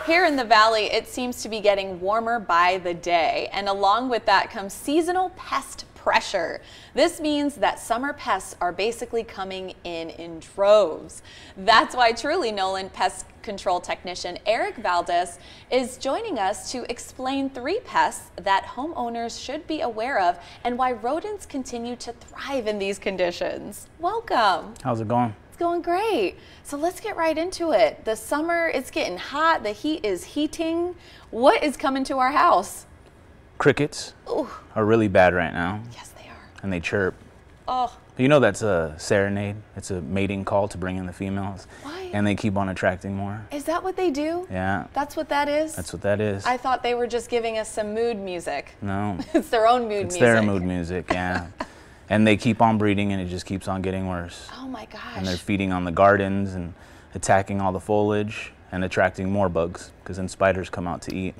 Here in the valley, it seems to be getting warmer by the day, and along with that comes seasonal pest pressure. This means that summer pests are basically coming in droves. That's why Truly Nolan pest control technician Eric Valdez is joining us to explain 3 pests that homeowners should be aware of and why rodents continue to thrive in these conditions. Welcome. How's it going? Going great. So let's get right into it. The summer, it's getting hot. The heat is heating. What is coming to our house? Crickets are really bad right now. Yes, they are. And they chirp. Oh. You know that's a serenade. It's a mating call to bring in the females. Why? And they keep on attracting more. Is that what they do? Yeah. That's what that is? That's what that is. I thought they were just giving us some mood music. No. It's their own mood music. It's their mood music, yeah. And they keep on breeding and it just keeps on getting worse. Oh my gosh. And they're feeding on the gardens and attacking all the foliage and attracting more bugs because then spiders come out to eat.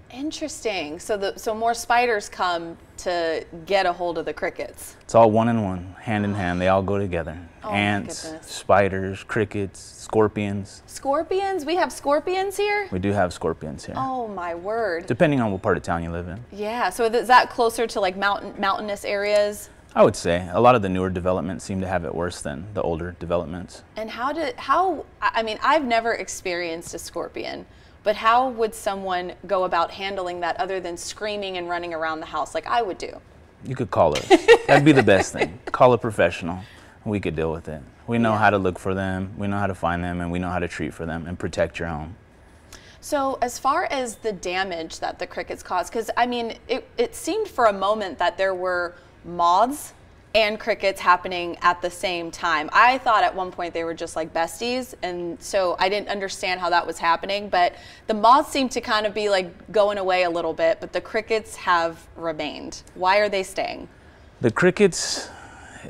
Interesting. So more spiders come to get a hold of the crickets. It's all one in one, hand in hand. They all go together. Oh, ants, spiders, crickets, scorpions. Scorpions? We have scorpions here? We do have scorpions here. Oh my word. Depending on what part of town you live in. Yeah, so is that closer to like mountainous areas? I would say a lot of the newer developments seem to have it worse than the older developments. And I mean, I've never experienced a scorpion, but how would someone go about handling that other than screaming and running around the house like I would do? You could call us. That'd be the best thing. Call a professional. We could deal with it. We know how to look for them, we know how to find them, and we know how to treat for them and protect your home. So as far as the damage that the crickets cause, because I mean, it seemed for a moment that there were moths and crickets happening at the same time. I thought at one point they were just like besties, and so I didn't understand how that was happening, but the moths seem to kind of be like going away a little bit, but the crickets have remained. Why are they staying? The crickets,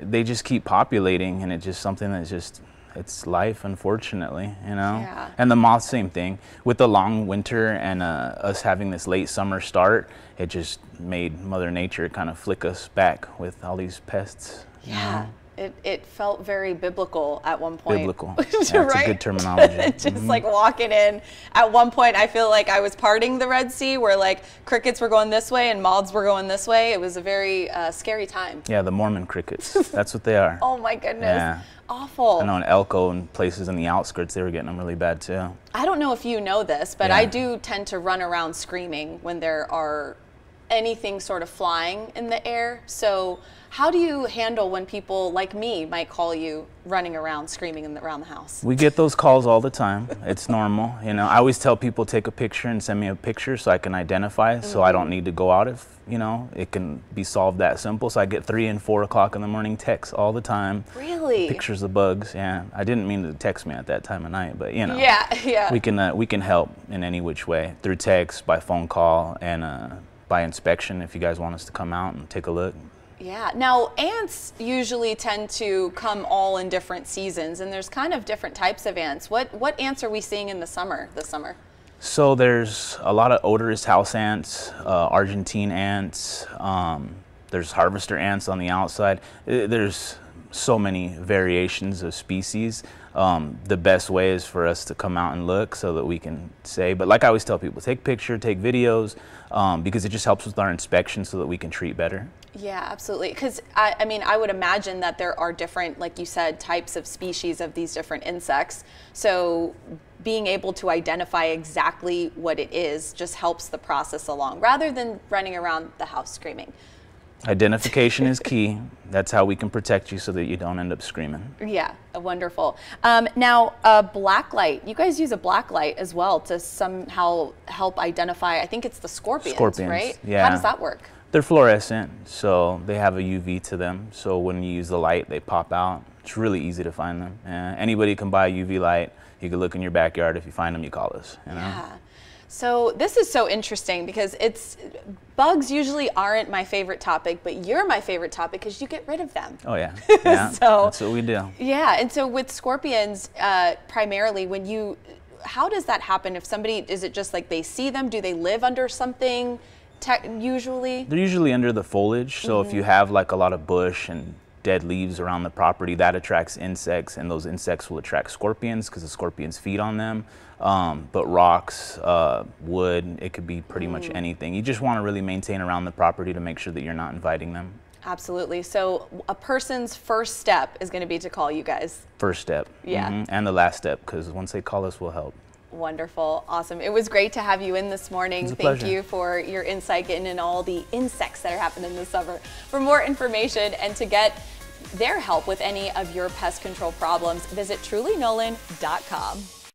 they just keep populating, and it's just something that's just, it's life, unfortunately, you know? Yeah. And the moths, same thing. With the long winter and us having this late summer start, it just made Mother Nature kind of flick us back with all these pests. Yeah. It felt very biblical at one point. Biblical. Yeah, it's a good terminology. Just like walking in. At one point, I feel like I was parting the Red Sea where like crickets were going this way and moths were going this way. It was a very scary time. Yeah, the Mormon crickets. That's what they are. Oh my goodness. Yeah. Awful. I know in Elko and places in the outskirts, they were getting them really bad too. I don't know if you know this, but Yeah. I do tend to run around screaming when there are anything sort of flying in the air. So how do you handle when people like me might call you running around screaming around the house? We get those calls all the time. It's normal. You know, I always tell people take a picture and send me a picture so I can identify, so I don't need to go out if, you know, it can be solved that simple. So I get 3 and 4 o'clock in the morning texts all the time. Really? Pictures of bugs. Yeah. I didn't mean to text me at that time of night, but you know. Yeah. We can help in any which way, through text, by phone call, and by inspection if you guys want us to come out and take a look. Yeah. Now, ants usually tend to come all in different seasons, and there's kind of different types of ants. What ants are we seeing in the summer, this summer? So there's a lot of odorous house ants, Argentine ants, there's harvester ants on the outside. There's so many variations of species. The best way is for us to come out and look so that we can say, but like I always tell people, take picture, take videos, because it just helps with our inspection so that we can treat better. Yeah, absolutely. Because I mean, I would imagine that there are different, like you said, types of species of these different insects. So being able to identify exactly what it is just helps the process along rather than running around the house screaming. Identification is key. That's how we can protect you so that you don't end up screaming. Yeah, wonderful. Now, black light. You guys use a black light as well to somehow help identify, I think it's the scorpions, right? Yeah. How does that work? They're fluorescent, so they have a UV to them. So when you use the light, they pop out. It's really easy to find them. Anybody can buy a UV light. You can look in your backyard. If you find them, you call us. You know? Yeah. So this is so interesting because bugs usually aren't my favorite topic, but you're my favorite topic because you get rid of them. Oh yeah, yeah. So, that's what we do. Yeah, and so with scorpions, primarily, how does that happen? If somebody, is it just like they see them? Do they live under something? Usually? They're usually under the foliage. So if you have like a lot of bush and dead leaves around the property. That attracts insects, and those insects will attract scorpions because the scorpions feed on them. But rocks, wood, it could be pretty much anything. You just want to really maintain around the property to make sure that you're not inviting them. Absolutely. So a person's first step is going to be to call you guys. First step. Yeah. And the last step, because once they call us, we'll help. Wonderful. Awesome. It was great to have you in this morning. Thank pleasure. you for your insight into all the insects that are happening this summer. For more information and to get their help with any of your pest control problems, visit trulynolan.com.